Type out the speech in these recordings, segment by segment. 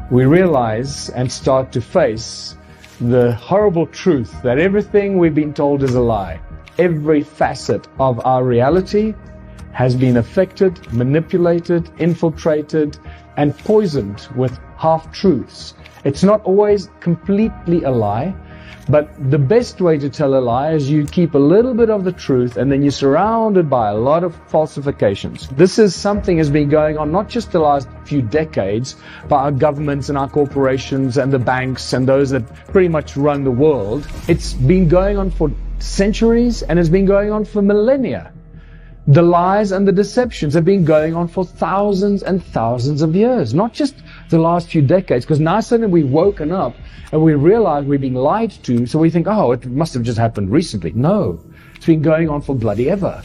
we realize and start to face the horrible truth that everything we've been told is a lie. Every facet of our reality has been affected, manipulated, infiltrated, and poisoned with half-truths. It's not always completely a lie, but the best way to tell a lie is you keep a little bit of the truth and then you're surrounded by a lot of falsifications. This is something that's been going on not just the last few decades by our governments and our corporations and the banks and those that pretty much run the world. It's been going on for centuries and it's been going on for millennia. The lies and the deceptions have been going on for thousands and thousands of years, not just the last few decades, because now suddenly we've woken up and we realize we're being lied to, so we think, oh, it must have just happened recently. No, it's been going on for bloody ever.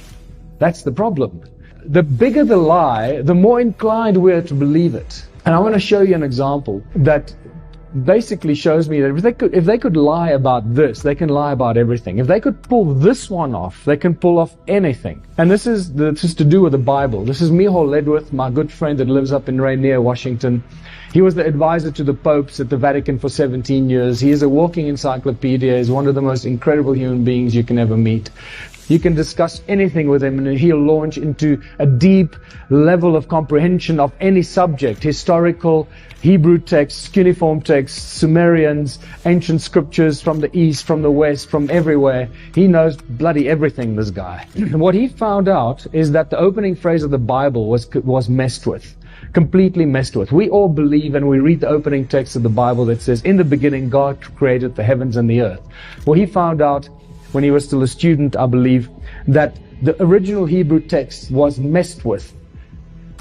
That's the problem. The bigger the lie, the more inclined we are to believe it. And I want to show you an example that basically shows me that if they could lie about this, they can lie about everything. If they could pull this one off, they can pull off anything. And this is to do with the Bible. This is Miho Ledwith, my good friend that lives up in Rainier, Washington. He was the advisor to the popes at the Vatican for 17 years. He is a walking encyclopedia. He's one of the most incredible human beings you can ever meet. You can discuss anything with him and he'll launch into a deep level of comprehension of any subject: historical, Hebrew texts, cuneiform texts, Sumerians, ancient scriptures from the east, from the west, from everywhere. He knows bloody everything, this guy. What he found out is that the opening phrase of the Bible was messed with. Completely messed with. We all believe and we read the opening text of the Bible that says, in the beginning God created the heavens and the earth. Well, he found out when he was still a student, I believe, that the original Hebrew text was messed with.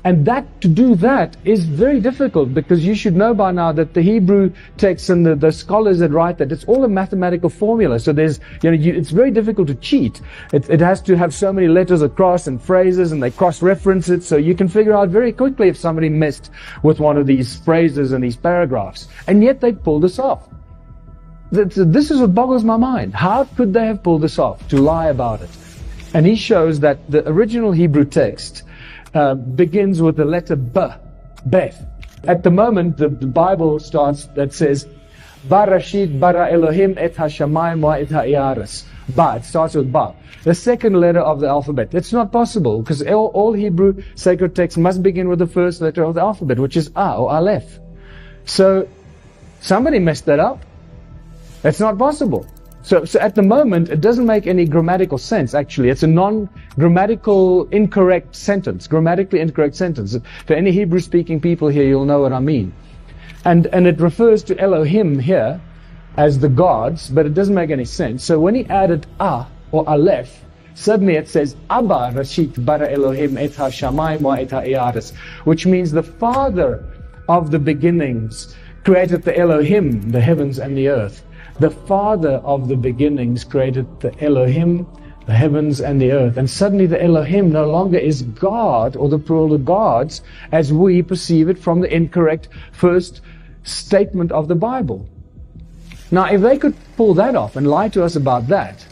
And to do that is very difficult, because you should know by now that the Hebrew text and the scholars that write that, it's all a mathematical formula. So it's very difficult to cheat. It has to have so many letters across and phrases, and they cross-reference it, so you can figure out very quickly if somebody messed with one of these phrases and these paragraphs. And yet they pulled this off. This is what boggles my mind. How could they have pulled this off, to lie about it? And he shows that the original Hebrew text begins with the letter B, Beth. At the moment, the Bible starts that says, Barashit bara Elohim et hashamayim wa et ha'aretz. Ba, it starts with Ba. The second letter of the alphabet. It's not possible, because all Hebrew sacred texts must begin with the first letter of the alphabet, which is A, or Aleph. So somebody messed that up. It's not possible. So at the moment, it doesn't make any grammatical sense, actually. It's a non-grammatical incorrect sentence, grammatically incorrect sentence. For any Hebrew-speaking people here, you'll know what I mean. And it refers to Elohim here as the gods, but it doesn't make any sense. So when he added A, or Aleph, suddenly it says, Abba Rashit bara Elohim et ha-shamayim wa et ha'aretz, which means the Father of the beginnings created the Elohim, the heavens and the earth. The Father of the beginnings created the Elohim, the heavens and the earth. And suddenly the Elohim no longer is God, or the plural of gods, as we perceive it from the incorrect first statement of the Bible. Now, if they could pull that off and lie to us about that,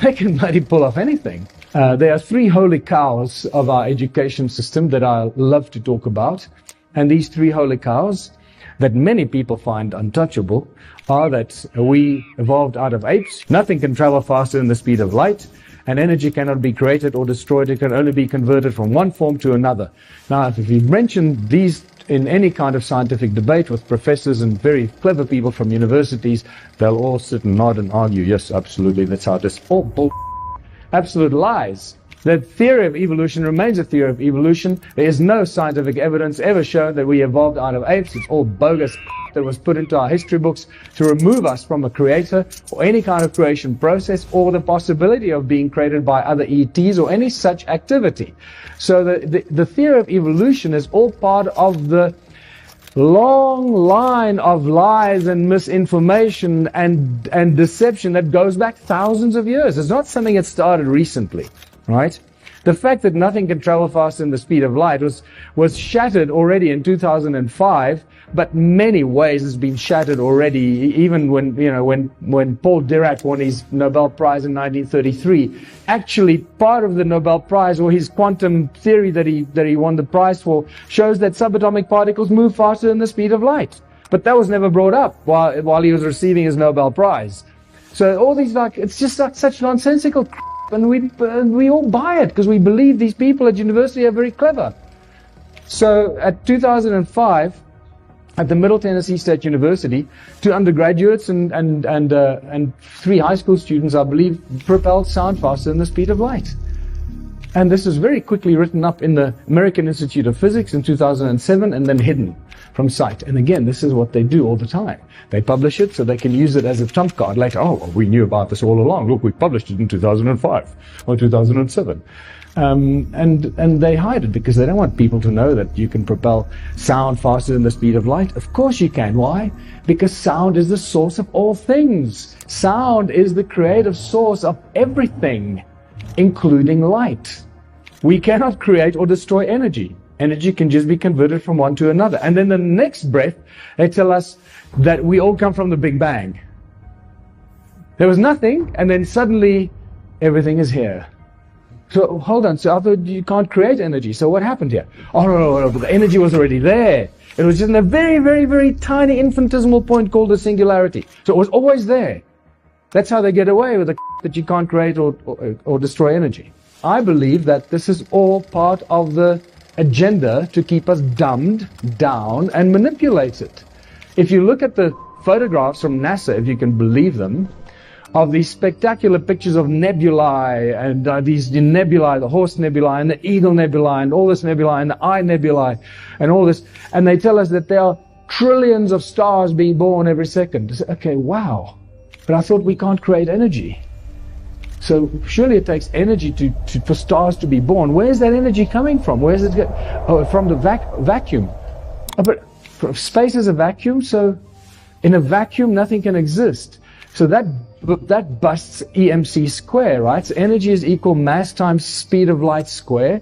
they can bloody pull off anything. There are three holy cows of our education system that I love to talk about. And these three holy cows that many people find untouchable are that we evolved out of apes. Nothing can travel faster than the speed of light, and energy cannot be created or destroyed. It can only be converted from one form to another. Now, if you mention these in any kind of scientific debate with professors and very clever people from universities, they'll all sit and nod and argue, yes, absolutely, that's how it is. All bull, absolute lies. The theory of evolution remains a theory of evolution. There is no scientific evidence ever shown that we evolved out of apes. It's all bogus that was put into our history books to remove us from a creator or any kind of creation process or the possibility of being created by other ETs or any such activity. So the theory of evolution is all part of the long line of lies and misinformation and deception that goes back thousands of years. It's not something that started recently. Right? The fact that nothing can travel faster than the speed of light was shattered already in 2005, but many ways has been shattered already. Even when Paul Dirac won his Nobel Prize in 1933, actually part of the Nobel Prize, or his quantum theory that he won the prize for, shows that subatomic particles move faster than the speed of light. But that was never brought up while he was receiving his Nobel Prize. So all these, like, it's just like such nonsensical crap, and we all buy it because we believe these people at university are very clever. So at 2005, at the Middle Tennessee State University, 2 undergraduates and 3 high school students, I believe, propelled sound faster than the speed of light. And this was very quickly written up in the American Institute of Physics in 2007 and then hidden from sight. And again, this is what they do all the time. They publish it so they can use it as a trump card later. Oh, well, we knew about this all along. Look, we published it in 2005 or 2007. And they hide it because they don't want people to know that you can propel sound faster than the speed of light. Of course you can. Why? Because sound is the source of all things. Sound is the creative source of everything, including light. We cannot create or destroy energy. Energy can just be converted from one to another. And then the next breath, they tell us that we all come from the Big Bang. There was nothing, and then suddenly everything is here. So hold on, so I thought you can't create energy. So what happened here? Oh, no, the energy was already there. It was just in a very, very, very tiny infinitesimal point called a singularity. So it was always there. That's how they get away with the that you can't create or destroy energy. I believe that this is all part of the agenda to keep us dumbed down and manipulated. If you look at the photographs from NASA, if you can believe them, of these spectacular pictures of nebulae and these nebulae, the Horse Nebulae and the Eagle Nebulae and all this nebulae and the Eye Nebulae and all this, and they tell us that there are trillions of stars being born every second. Okay, wow. But I thought we can't create energy. So surely it takes energy for stars to be born. Where's that energy coming from? Where's it get? Oh, from the vacuum. Oh, but space is a vacuum, so in a vacuum nothing can exist. So that busts EMC square, right? So energy is equal mass times speed of light square.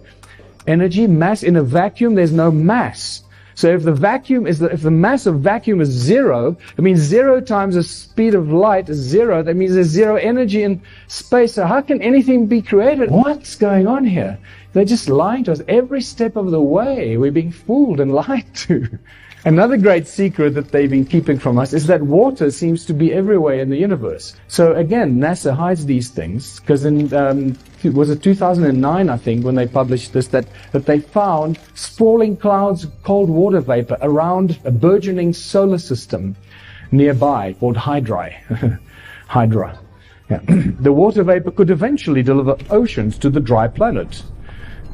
Energy, mass, in a vacuum there's no mass. So if the mass of vacuum is 0, it means 0 times the speed of light is 0. That means there's 0 energy in space. So how can anything be created? What's going on here? They're just lying to us every step of the way. We're being fooled and lied to. Another great secret that they've been keeping from us is that water seems to be everywhere in the universe. So again, NASA hides these things because was it 2009, I think, when they published this, that they found sprawling clouds of cold water vapor around a burgeoning solar system nearby called Hydra. Yeah. The water vapor could eventually deliver oceans to the dry planets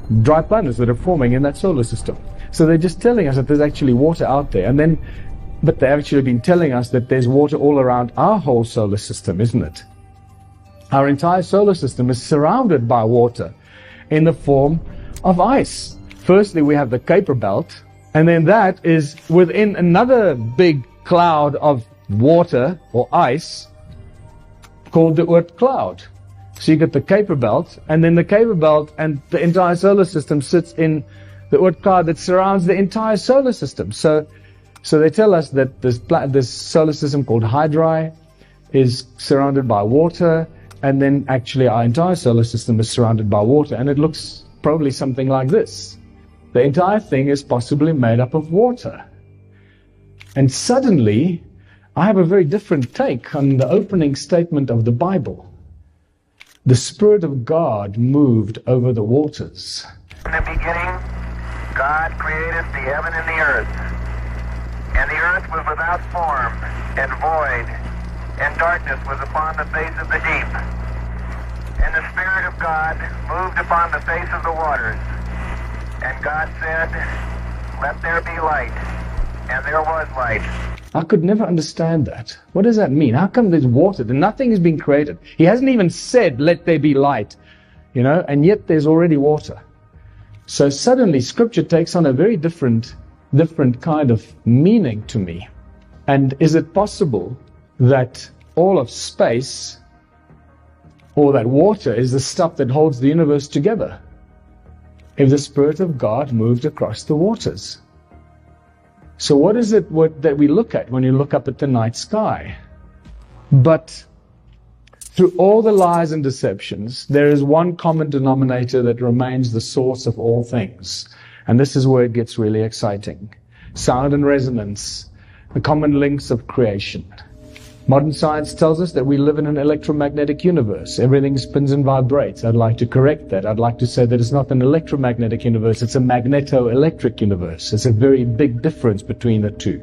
that are forming in that solar system. So they're just telling us that there's actually water out there, but they've actually been telling us that there's water all around our whole solar system, isn't it? Our entire solar system is surrounded by water in the form of ice. Firstly, we have the Kuiper Belt, and then that is within another big cloud of water or ice called the Oort cloud. So you get the Kuiper Belt, and then the Kuiper Belt and the entire solar system sits in the Oort cloud that surrounds the entire solar system. So they tell us that this solar system called Hydra is surrounded by water, and then actually our entire solar system is surrounded by water, and it looks probably something like this. The entire thing is possibly made up of water. And suddenly, I have a very different take on the opening statement of the Bible. The Spirit of God moved over the waters. In the beginning, God created the heaven and the earth. And the earth was without form and void, and darkness was upon the face of the deep. And the Spirit of God moved upon the face of the waters. And God said, "Let there be light." And there was light. I could never understand that. What does that mean? How come there's water? Nothing has been created. He hasn't even said, "Let there be light," and yet there's already water. So suddenly Scripture takes on a very different kind of meaning to me. And is it possible that all of space or that water is the stuff that holds the universe together? If the Spirit of God moved across the waters. So what is it that we look at when you look up at the night sky? But through all the lies and deceptions, there is one common denominator that remains the source of all things. And this is where it gets really exciting. Sound and resonance the common links of creation. Modern science tells us that we live in an electromagnetic universe. Everything spins and vibrates. I'd like to correct that. I'd like to say that it's not an electromagnetic universe, it's a magneto-electric universe. There's a very big difference between the two.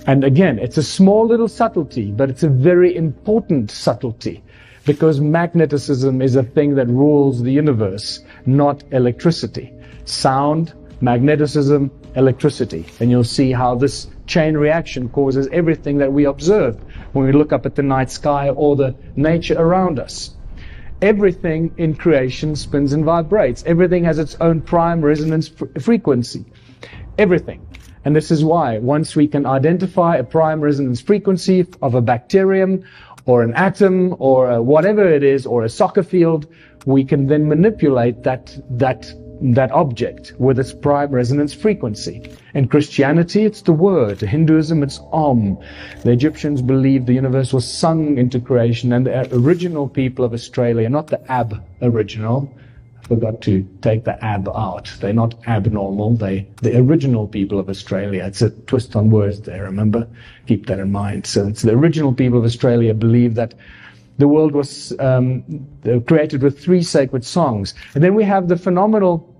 And again, it's a small little subtlety, but it's a very important subtlety, because magnetism is a thing that rules the universe, not electricity. Sound, magneticism, electricity. And you'll see how this chain reaction causes everything that we observe when we look up at the night sky or the nature around us. Everything in creation spins and vibrates. Everything has its own prime resonance frequency. Everything. And this is why once we can identify a prime resonance frequency of a bacterium or an atom or whatever it is, or a soccer field, we can then manipulate that object with its prime resonance frequency. In Christianity, it's the word. In Hinduism, it's Om. The Egyptians believed the universe was sung into creation, and the original people of Australia, not the aboriginal, I forgot to take the ab out. They're not abnormal. The original people of Australia. It's a twist on words there, remember? Keep that in mind. So it's the original people of Australia believe that the world was created with 3 sacred songs. And then we have the phenomenal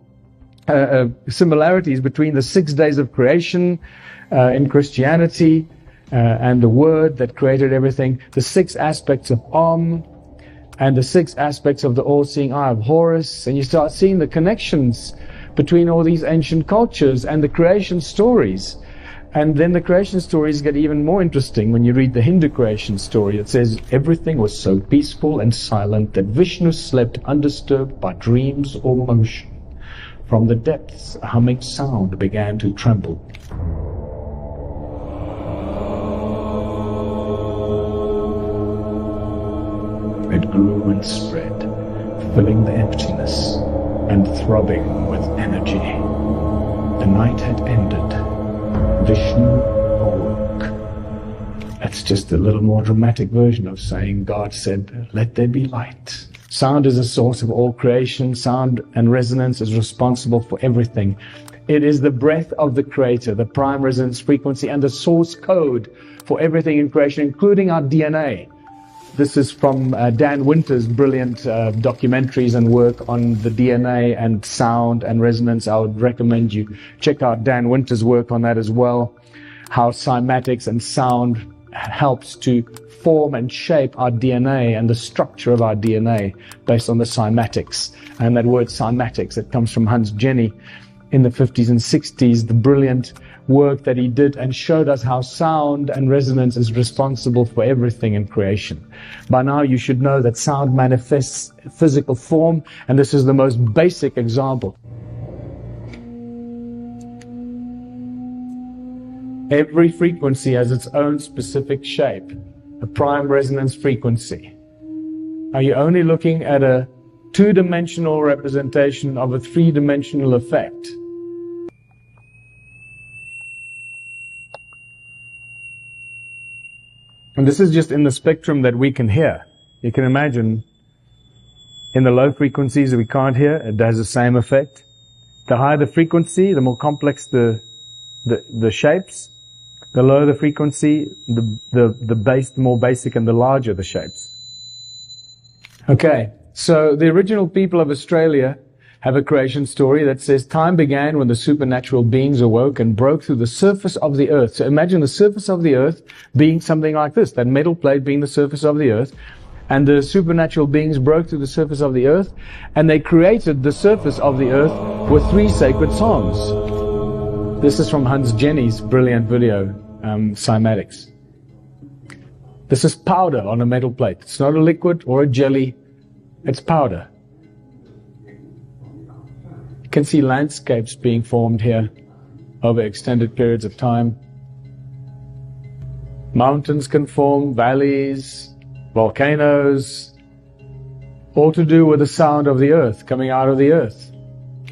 similarities between the 6 days of creation in Christianity and the word that created everything, the 6 aspects of Om, and the 6 aspects of the all-seeing eye of Horus, and you start seeing the connections between all these ancient cultures and the creation stories. And then the creation stories get even more interesting when you read the Hindu creation story. It says, everything was so peaceful and silent that Vishnu slept undisturbed by dreams or motion. From the depths, a humming sound began to tremble. It grew and spread, filling the emptiness and throbbing with energy. The night had ended. Vishnu awoke. That's just a little more dramatic version of saying God said, let there be light. Sound is a source of all creation. Sound and resonance is responsible for everything. It is the breath of the Creator, the prime resonance frequency, and the source code for everything in creation, including our DNA. This is from Dan Winter's brilliant documentaries and work on the DNA and sound and resonance. I would recommend you check out Dan Winter's work on that as well. How cymatics and sound helps to form and shape our DNA and the structure of our DNA based on the cymatics. And that word cymatics, it comes from Hans Jenny in the 50s and 60s, the brilliant work that he did and showed us how sound and resonance is responsible for everything in creation. By now you should know that sound manifests physical form, and this is the most basic example. Every frequency has its own specific shape, a prime resonance frequency. Are you only looking at a 2-dimensional representation of a 3-dimensional effect? And this is just in the spectrum that we can hear. You can imagine in the low frequencies that we can't hear, it has the same effect. The higher the frequency, the more complex the shapes. The lower the frequency, the more basic and the larger the shapes. Okay, so the original people of Australia have a creation story that says time began when the supernatural beings awoke and broke through the surface of the earth. So imagine the surface of the earth being something like this, that metal plate being the surface of the earth, and the supernatural beings broke through the surface of the earth, and they created the surface of the earth with 3 sacred songs. This is from Hans Jenny's brilliant video, Cymatics. This is powder on a metal plate. It's not a liquid or a jelly, it's powder. You can see landscapes being formed here over extended periods of time. Mountains can form, valleys, volcanoes, all to do with the sound of the earth coming out of the earth.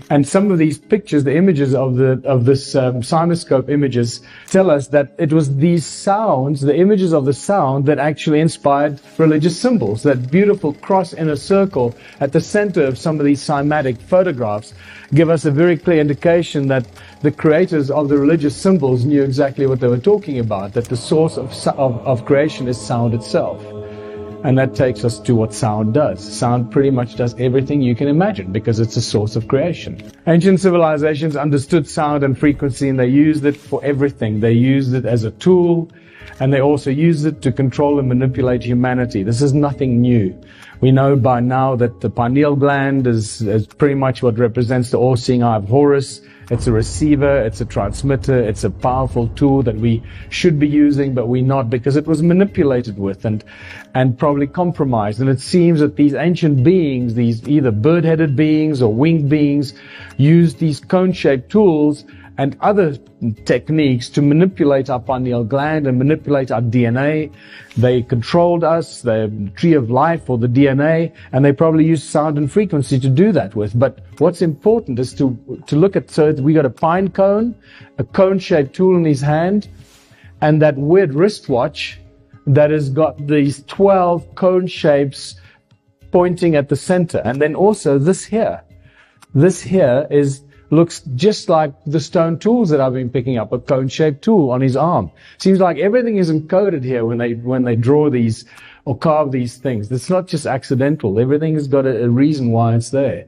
And some of these pictures, the images of this cinescope images, tell us that it was these sounds, the images of the sound, that actually inspired religious symbols. That beautiful cross in a circle at the center of some of these cymatic photographs give us a very clear indication that the creators of the religious symbols knew exactly what they were talking about, that the source of creation is sound itself. And that takes us to what sound does. Sound pretty much does everything you can imagine because it's a source of creation. Ancient civilizations understood sound and frequency, and they used it for everything. They used it as a tool, and they also used it to control and manipulate humanity. This is nothing new. We know by now that the pineal gland is pretty much what represents the all-seeing eye of Horus. It's a receiver, it's a transmitter, it's a powerful tool that we should be using, but we're not, because it was manipulated with and probably compromised. And it seems that these ancient beings, these either bird-headed beings or winged beings, used these cone-shaped tools and other techniques to manipulate our pineal gland and manipulate our DNA. They controlled us, the tree of life or the DNA, and they probably used sound and frequency to do that with. But what's important is to look at, so we got a pine cone, a cone-shaped tool in his hand, and that weird wristwatch that has got these 12 cone shapes pointing at the center. And then also this here. This here looks just like the stone tools that I've been picking up, a cone-shaped tool on his arm. Seems like everything is encoded here when they draw these or carve these things. It's not just accidental. Everything has got a reason why it's there.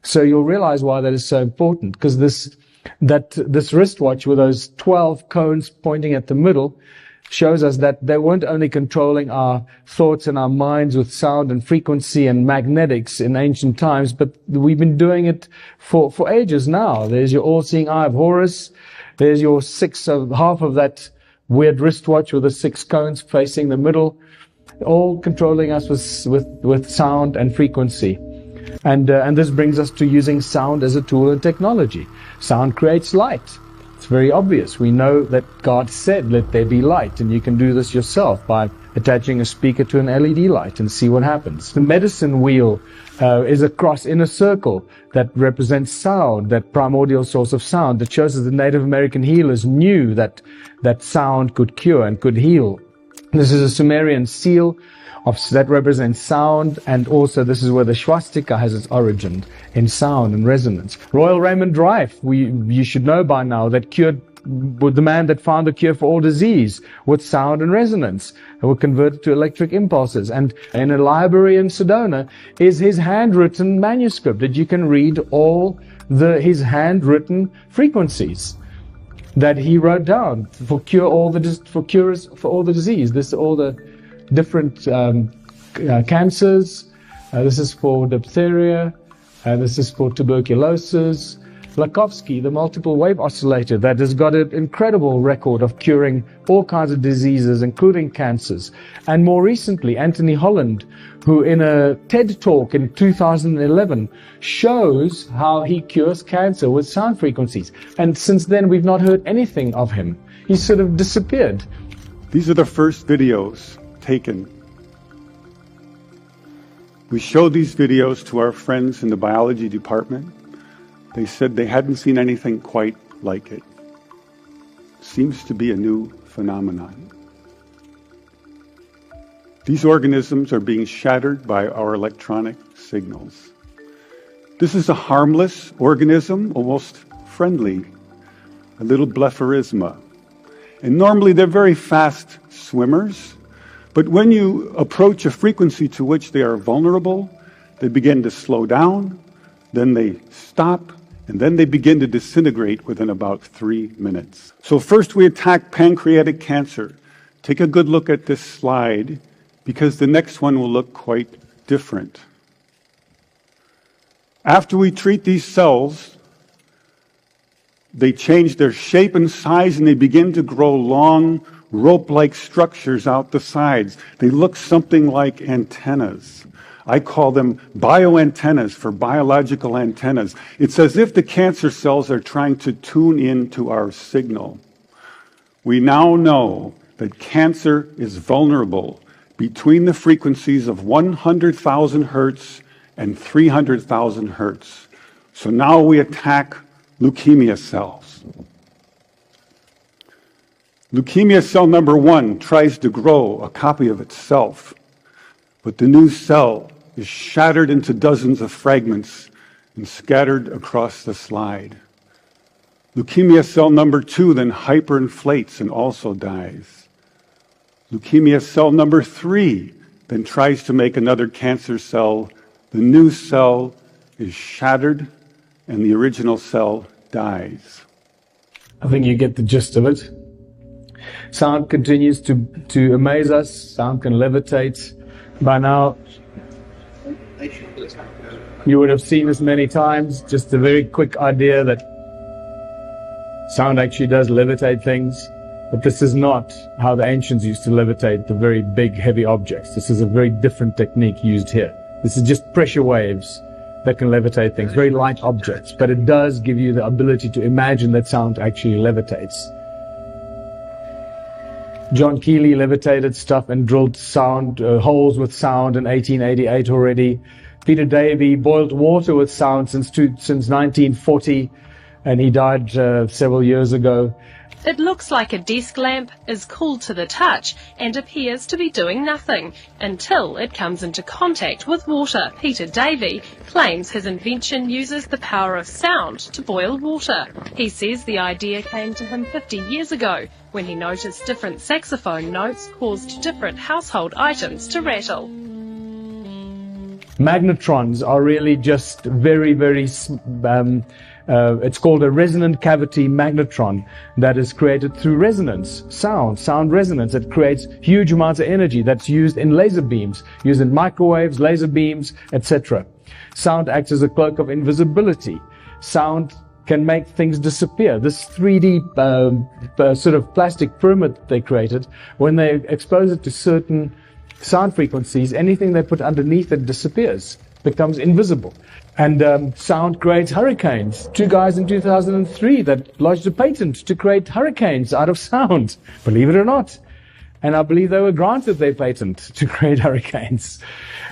So you'll realize why that is so important, because this wristwatch with those 12 cones pointing at the middle shows us that they weren't only controlling our thoughts and our minds with sound and frequency and magnetics in ancient times, but we've been doing it for ages now. There's your all-seeing eye of Horus. There's your half of that weird wristwatch with the 6 cones facing the middle, all controlling us with sound and frequency. And this brings us to using sound as a tool in technology. Sound creates light. It's very obvious. We know that God said, let there be light, and you can do this yourself by attaching a speaker to an LED light and see what happens. The medicine wheel is a cross in a circle that represents sound, that primordial source of sound, that shows that the Native American healers knew that sound could cure and could heal. This is a Sumerian seal that represents sound, and also this is where the swastika has its origin, in sound and resonance. Royal Raymond Rife, you should know by now, that cured with the man that found the cure for all disease with sound and resonance, and were converted to electric impulses. And in a library in Sedona is his handwritten manuscript that you can read all his handwritten frequencies that he wrote down for cures for all the disease. This all the different cancers. This is for diphtheria. This is for tuberculosis. Lakovsky, the multiple wave oscillator, that has got an incredible record of curing all kinds of diseases, including cancers. And more recently, Anthony Holland, who in a TED talk in 2011 shows how he cures cancer with sound frequencies. And since then, we've not heard anything of him. He's sort of disappeared. These are the first videos taken. We showed these videos to our friends in the biology department. They said they hadn't seen anything quite like it. Seems to be a new phenomenon. These organisms are being shattered by our electronic signals. This is a harmless organism, almost friendly, a little blepharisma. And normally they're very fast swimmers, but when you approach a frequency to which they are vulnerable, they begin to slow down, then they stop, and then they begin to disintegrate within about 3 minutes. So first we attack pancreatic cancer. Take a good look at this slide, because the next one will look quite different. After we treat these cells, they change their shape and size, and they begin to grow long, rope-like structures out the sides. They look something like antennas. I call them bioantennas, for biological antennas. It's as if the cancer cells are trying to tune in to our signal. We now know that cancer is vulnerable between the frequencies of 100,000 hertz and 300,000 hertz. So now we attack leukemia cells. Leukemia cell number 1 tries to grow a copy of itself, but the new cell is shattered into dozens of fragments and scattered across the slide. Leukemia cell number 2 then hyperinflates and also dies. Leukemia cell number 3 then tries to make another cancer cell. The new cell is shattered and the original cell dies. I think you get the gist of it. Sound continues to amaze us. Sound can levitate. By now, you would have seen this many times. Just a very quick idea that sound actually does levitate things. But this is not how the ancients used to levitate the very big, heavy objects. This is a very different technique used here. This is just pressure waves that can levitate things, very light objects. But it does give you the ability to imagine that sound actually levitates. John Keely levitated stuff and drilled sound, holes with sound in 1888 already. Peter Davey boiled water with sound since 1940, and he died several years ago. It looks like a desk lamp, is cool to the touch, and appears to be doing nothing until it comes into contact with water. Peter Davey claims his invention uses the power of sound to boil water. He says the idea came to him 50 years ago, when he noticed different saxophone notes caused different household items to rattle. Magnetrons are really just very, very it's called a resonant cavity magnetron that is created through resonance, sound resonance. It creates huge amounts of energy that's used in laser beams, used in microwaves, laser beams, etc. Sound acts as a cloak of invisibility. Sound can make things disappear. This 3D sort of plastic pyramid they created, when they expose it to certain sound frequencies, anything they put underneath it disappears, becomes invisible. And sound creates hurricanes. 2 guys in 2003 that lodged a patent to create hurricanes out of sound, believe it or not. And I believe they were granted their patent to create hurricanes.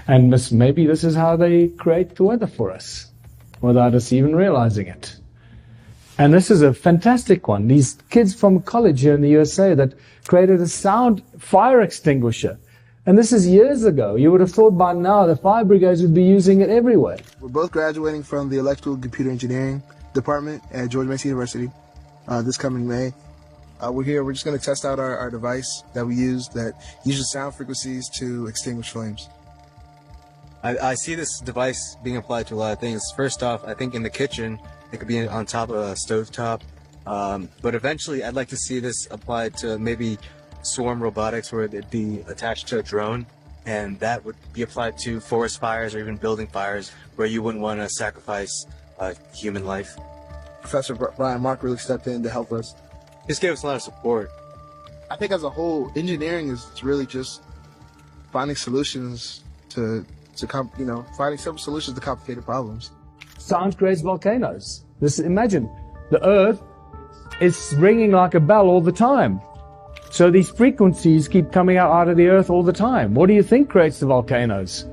And maybe this is how they create the weather for us, without us even realizing it. And this is a fantastic one. These kids from college here in the USA that created a sound fire extinguisher. And this is years ago. You would have thought by now the fire brigades would be using it everywhere. We're both graduating from the Electrical and Computer Engineering Department at George Mason University this coming May. We're just going to test out our device that we use that uses sound frequencies to extinguish flames. I see this device being applied to a lot of things. First off, I think in the kitchen, it could be on top of a stovetop. But eventually, I'd like to see this applied to maybe swarm robotics, where it'd be attached to a drone, and that would be applied to forest fires or even building fires where you wouldn't want to sacrifice human life. Professor Brian Mark really stepped in to help us. This gave us a lot of support. I think as a whole, engineering is really just finding solutions finding simple solutions to complicated problems. Sound creates volcanoes. Imagine, the earth is ringing like a bell all the time. So these frequencies keep coming out of the earth all the time. What do you think creates the volcanoes?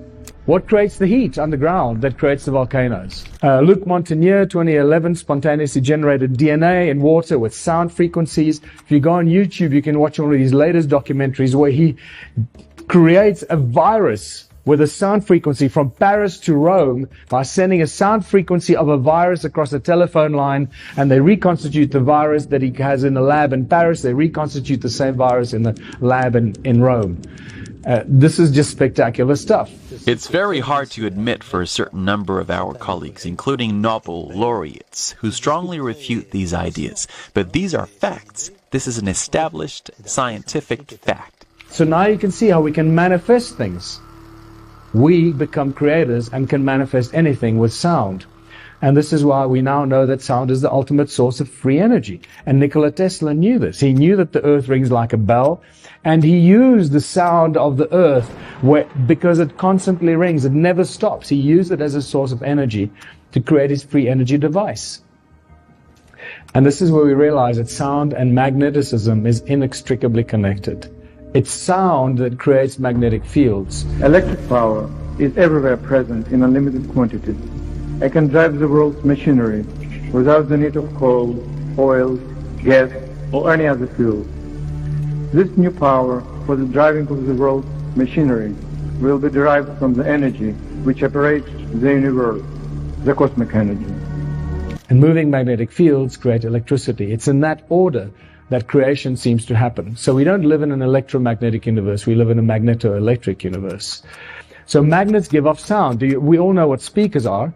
What creates the heat underground that creates the volcanoes? Luc Montagnier, 2011, spontaneously generated DNA in water with sound frequencies. If you go on YouTube, you can watch one of these latest documentaries where he creates a virus with a sound frequency from Paris to Rome by sending a sound frequency of a virus across a telephone line, and they reconstitute the virus that he has in the lab in Paris. They reconstitute the same virus in the lab in Rome. This is just spectacular stuff. It's very hard to admit for a certain number of our colleagues, including Nobel laureates, who strongly refute these ideas. But these are facts. This is an established scientific fact. So now you can see how we can manifest things. We become creators and can manifest anything with sound. And this is why we now know that sound is the ultimate source of free energy. And Nikola Tesla knew this. He knew that the earth rings like a bell, and he used the sound of the earth because it constantly rings. It never stops. He used it as a source of energy to create his free energy device. And this is where we realize that sound and magneticism is inextricably connected. It's sound that creates magnetic fields. Electric power is everywhere present in unlimited quantities. I can drive the world's machinery without the need of coal, oil, gas, or any other fuel. This new power for the driving of the world's machinery will be derived from the energy which operates the universe, the cosmic energy. And moving magnetic fields create electricity. It's in that order that creation seems to happen. So we don't live in an electromagnetic universe, we live in a magneto-electric universe. So magnets give off sound. We all know what speakers are.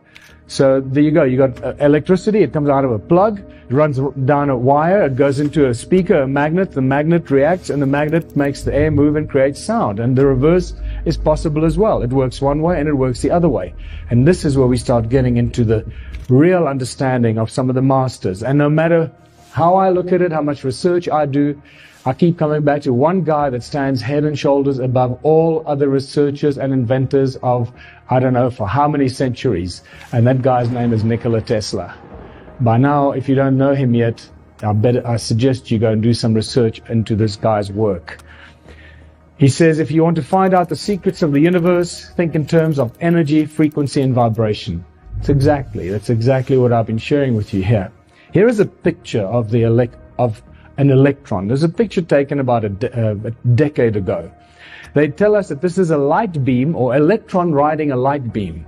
So there you go, you got electricity, it comes out of a plug, it runs down a wire, it goes into a speaker, a magnet, the magnet reacts, and the magnet makes the air move and creates sound. And the reverse is possible as well. It works one way and it works the other way. And this is where we start getting into the real understanding of some of the masters. And no matter how I look at it, how much research I do, I keep coming back to one guy that stands head and shoulders above all other researchers and inventors of, I don't know, for how many centuries. And that guy's name is Nikola Tesla. By now, if you don't know him yet, I suggest you go and do some research into this guy's work. He says, if you want to find out the secrets of the universe, think in terms of energy, frequency, and vibration. That's exactly what I've been sharing with you here. Here is a picture of an electron. There's a picture taken about a decade ago. They tell us that this is a light beam or electron riding a light beam.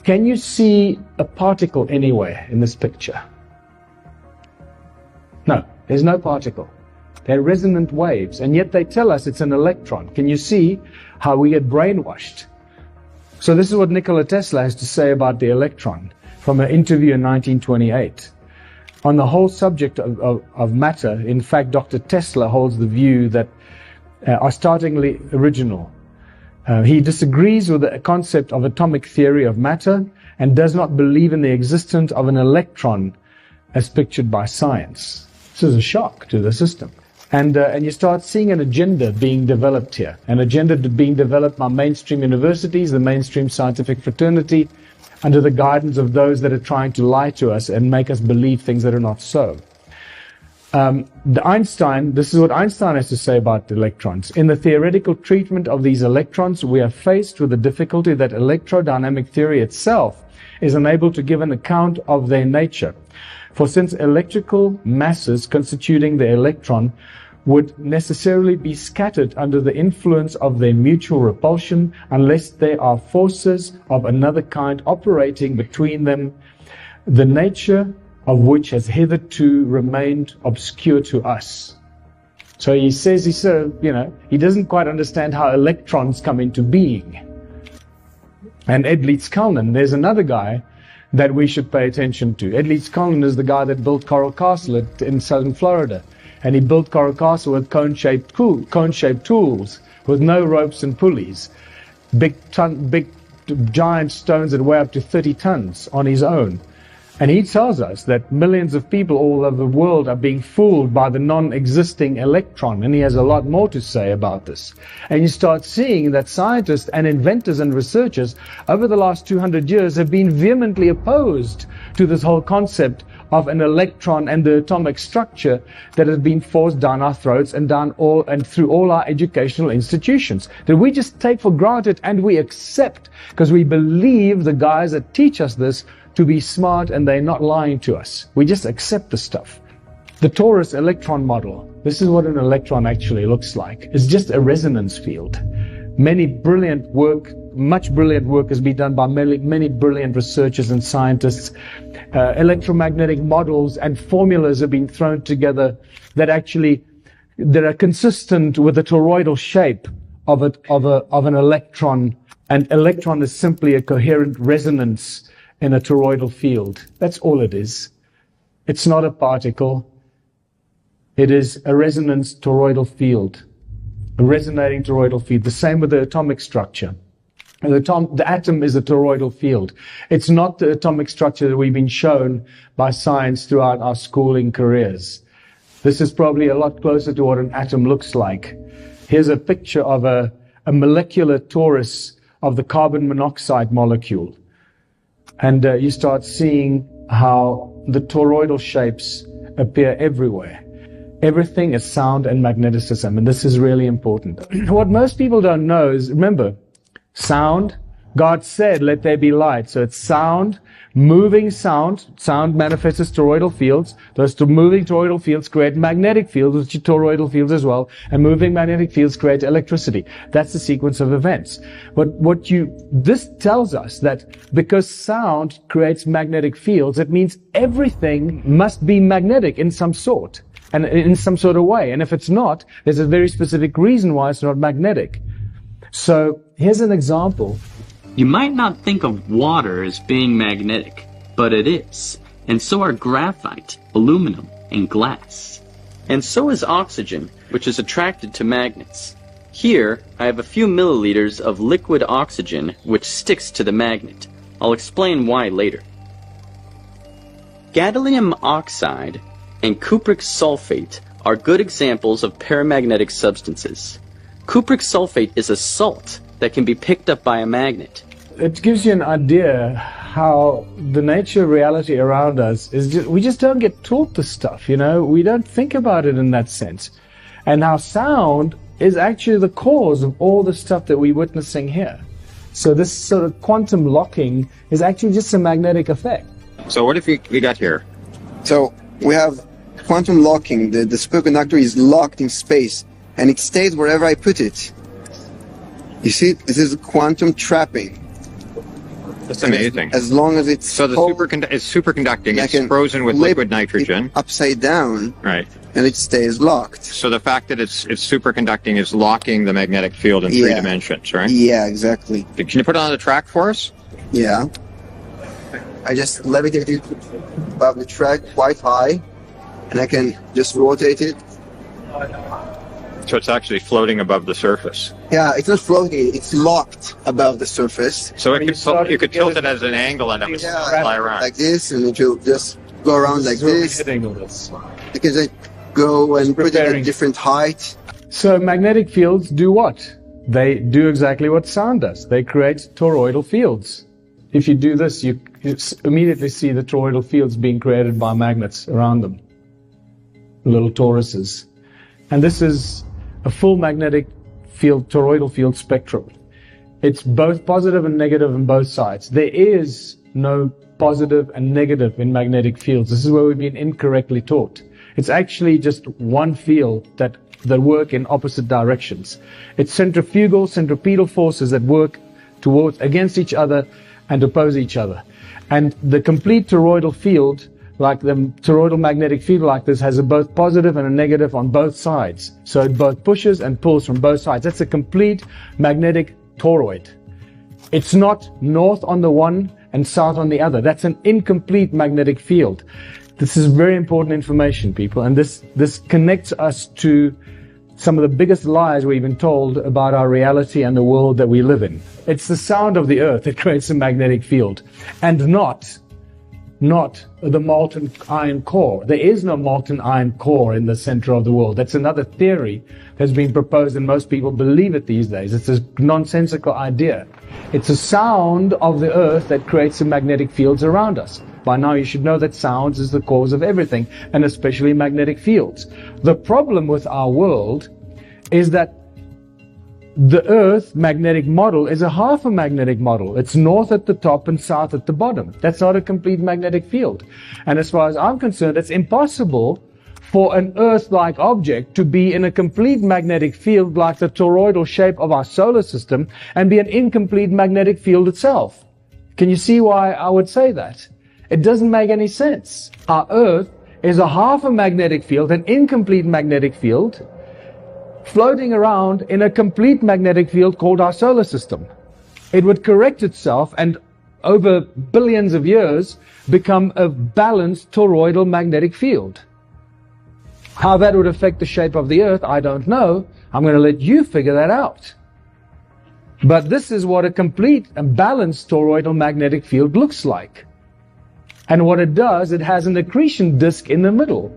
Can you see a particle anywhere in this picture? No, there's no particle. They're resonant waves, and yet they tell us it's an electron. Can you see how we get brainwashed? So this is what Nikola Tesla has to say about the electron from an interview in 1928. On the whole subject of matter, in fact, Dr. Tesla holds the view that are startlingly original. He disagrees with the concept of atomic theory of matter and does not believe in the existence of an electron as pictured by science. This is a shock to the system. And you start seeing an agenda being developed here, an agenda being developed by mainstream universities, the mainstream scientific fraternity, under the guidance of those that are trying to lie to us and make us believe things that are not so. This is what Einstein has to say about the electrons. In the theoretical treatment of these electrons, we are faced with the difficulty that electrodynamic theory itself is unable to give an account of their nature. For since electrical masses constituting the electron would necessarily be scattered under the influence of their mutual repulsion unless there are forces of another kind operating between them, the nature of which has hitherto remained obscure to us. So he says, he doesn't quite understand how electrons come into being. And Ed Leeds-Cullen, there's another guy that we should pay attention to. Ed Leeds-Cullen is the guy that built Coral Castle in southern Florida. And he built Coral Castle with cone-shaped tools, with no ropes and pulleys. Big giant stones that weigh up to 30 tons on his own. And he tells us that millions of people all over the world are being fooled by the non-existing electron. And he has a lot more to say about this. And you start seeing that scientists and inventors and researchers over the last 200 years have been vehemently opposed to this whole concept of an electron and the atomic structure that has been forced down our throats and through all our educational institutions that we just take for granted and we accept because we believe the guys that teach us this to be smart and they're not lying to us. We just accept the stuff. The torus electron model, this is what an electron actually looks like. It's just a resonance field. Much brilliant work has been done by many brilliant researchers and scientists. Electromagnetic models and formulas have been thrown together that are consistent with the toroidal shape of an electron. An electron is simply a coherent resonance in a toroidal field. That's all it is. It's not a particle. It is a resonance toroidal field, a resonating toroidal field. The same with the atomic structure. The atom is a toroidal field. It's not the atomic structure that we've been shown by science throughout our schooling careers. This is probably a lot closer to what an atom looks like. Here's a picture of a molecular torus of the carbon monoxide molecule. And you start seeing how the toroidal shapes appear everywhere. Everything is sound and magneticism, and this is really important. What most people don't know is, remember, sound, God said, let there be light. So it's sound, moving sound. Sound manifests as toroidal fields. Those moving toroidal fields create magnetic fields, which are toroidal fields as well. And moving magnetic fields create electricity. That's the sequence of events. But this tells us that because sound creates magnetic fields, it means everything must be magnetic in some sort. And in some sort of way. And if it's not, there's a very specific reason why it's not magnetic. So here's an example. You might not think of water as being magnetic, but it is. And so are graphite, aluminum, and glass. And so is oxygen, which is attracted to magnets. Here, I have a few milliliters of liquid oxygen, which sticks to the magnet. I'll explain why later. Gadolinium oxide and cupric sulfate are good examples of paramagnetic substances. Cupric sulfate is a salt that can be picked up by a magnet. It gives you an idea how the nature of reality around us is we just don't get taught this stuff, you know? We don't think about it in that sense. And how sound is actually the cause of all the stuff that we're witnessing here. So this sort of quantum locking is actually just a magnetic effect. So what have we got here? So we have quantum locking. The superconductor is locked in space, and it stays wherever I put it. You see, this is quantum trapping. That's amazing. As long as it's so it's superconducting. It's frozen with liquid nitrogen. Upside down. Right. And it stays locked. So the fact that it's superconducting is locking the magnetic field in 3 dimensions, right? Yeah, exactly. Can you put it on the track for us? Yeah. I just levitate it above the track quite high, and I can just rotate it. So it's actually floating above the surface. Yeah, it's not floating, it's locked above the surface. So you could tilt it at an angle and it would fly around. Like this, and it will just go around like this. You can then go and put it at a different height. So magnetic fields do what? They do exactly what sound does. They create toroidal fields. If you do this, you immediately see the toroidal fields being created by magnets around them. Little toruses. And this is a full magnetic field, toroidal field spectrum. It's both positive and negative on both sides. There is no positive and negative in magnetic fields. This is where we've been incorrectly taught. It's actually just one field that work in opposite directions. It's centripetal forces that work against each other and oppose each other. And the complete toroidal field, like the toroidal magnetic field like this, has a both positive and a negative on both sides. So it both pushes and pulls from both sides. That's a complete magnetic toroid. It's not north on the one and south on the other. That's an incomplete magnetic field. This is very important information, people, and this connects us to some of the biggest lies we've been told about our reality and the world that we live in. It's the sound of the earth that creates a magnetic field, and not the molten iron core. There is no molten iron core in the center of the world. That's another theory that's been proposed, and most people believe it these days. It's a nonsensical idea. It's a sound of the earth that creates the magnetic fields around us. By now you should know that sound is the cause of everything, and especially magnetic fields. The problem with our world is that the Earth magnetic model is a half a magnetic model. It's north at the top and south at the bottom. That's not a complete magnetic field. And as far as I'm concerned, it's impossible for an Earth-like object to be in a complete magnetic field like the toroidal shape of our solar system and be an incomplete magnetic field itself. Can you see why I would say that? It doesn't make any sense. Our Earth is a half a magnetic field, an incomplete magnetic field, floating around in a complete magnetic field called our solar system. It would correct itself and over billions of years become a balanced toroidal magnetic field. How that would affect the shape of the Earth, I don't know. I'm going to let you figure that out. But this is what a complete and balanced toroidal magnetic field looks like. And what it does, it has an accretion disk in the middle.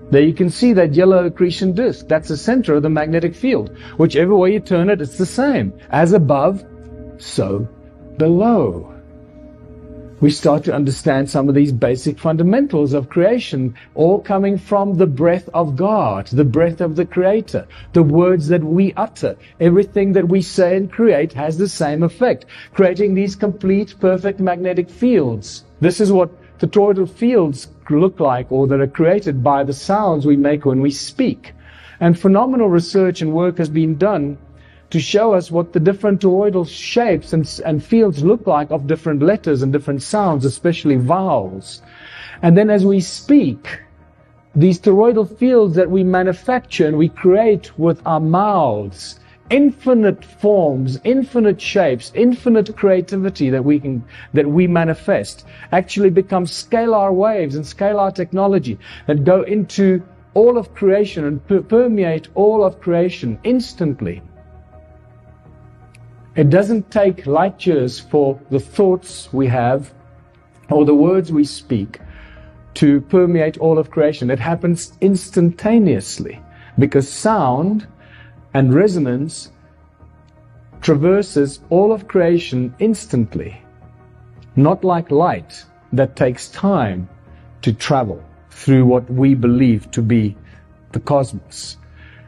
There you can see that yellow accretion disk. That's the center of the magnetic field. Whichever way you turn it, it's the same. As above, so below. we start to understand some of these basic fundamentals of creation, all coming from the breath of God, the breath of the Creator, the words that we utter. Everything that we say and create has the same effect, creating these complete, perfect magnetic fields. This is what the toroidal fields look like, or that are created by the sounds we make when we speak. And phenomenal research and work has been done to show us what the different toroidal shapes and fields look like of different letters and different sounds, especially vowels. And then as we speak, these toroidal fields that we manufacture and we create with our mouths, infinite forms, infinite shapes, infinite creativity that we manifest, actually become scalar waves and scalar technology that go into all of creation and permeate all of creation instantly. It doesn't take light years for the thoughts we have or the words we speak to permeate all of creation. It happens instantaneously because sound and resonance traverses all of creation instantly, not like light that takes time to travel through what we believe to be the cosmos.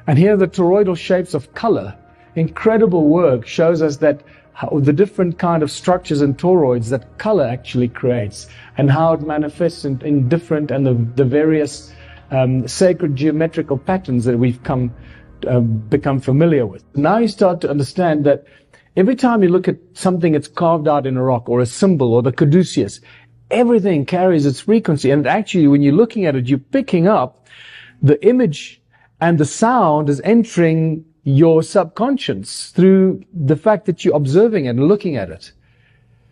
And here the toroidal shapes of color, incredible work shows us that how the different kind of structures and toroids that color actually creates, and how it manifests in different and the various sacred geometrical patterns that we've become familiar with. Now you start to understand that every time you look at something that's carved out in a rock, or a symbol, or the caduceus, everything carries its frequency, and actually when you're looking at it, you're picking up the image, and the sound is entering your subconscious through the fact that you're observing it and looking at it.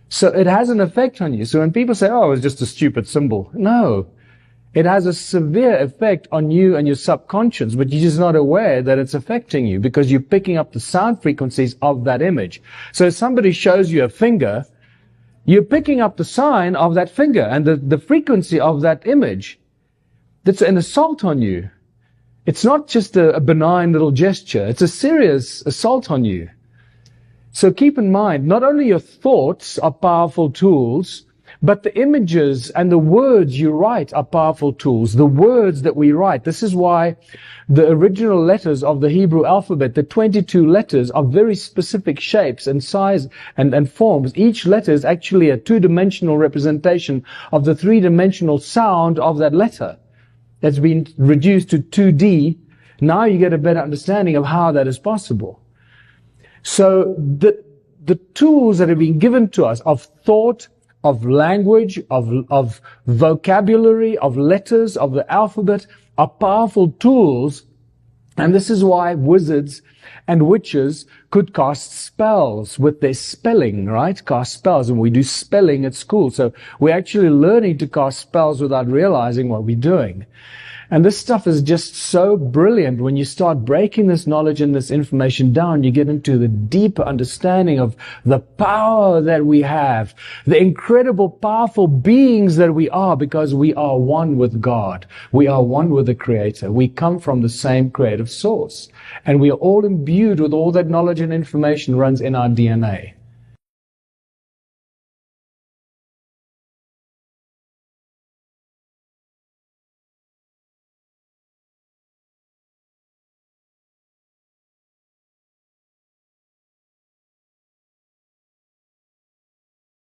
So it has an effect on you. So when people say, oh, it's just a stupid symbol, no, it has a severe effect on you and your subconscious, but you're just not aware that it's affecting you because you're picking up the sound frequencies of that image. So if somebody shows you a finger, you're picking up the sign of that finger and the frequency of that image. That's an assault on you. It's not just a benign little gesture. It's a serious assault on you. So keep in mind, not only your thoughts are powerful tools, but the images and the words you write are powerful tools. The words that we write. This is why the original letters of the Hebrew alphabet, the 22 letters, are very specific shapes and size and forms. Each letter is actually a two-dimensional representation of the three-dimensional sound of that letter. That's been reduced to 2D. Now you get a better understanding of how that is possible. So the tools that have been given to us of thought, of language, of vocabulary, of letters, of the alphabet are powerful tools. And this is why wizards and witches could cast spells with their spelling, right? Cast spells. And we do spelling at school. So we're actually learning to cast spells without realizing what we're doing. And this stuff is just so brilliant. When you start breaking this knowledge and this information down, you get into the deeper understanding of the power that we have, the incredible, powerful beings that we are, because we are one with God. We are one with the Creator. We come from the same creative source. And we are all imbued with all that knowledge and information runs in our DNA.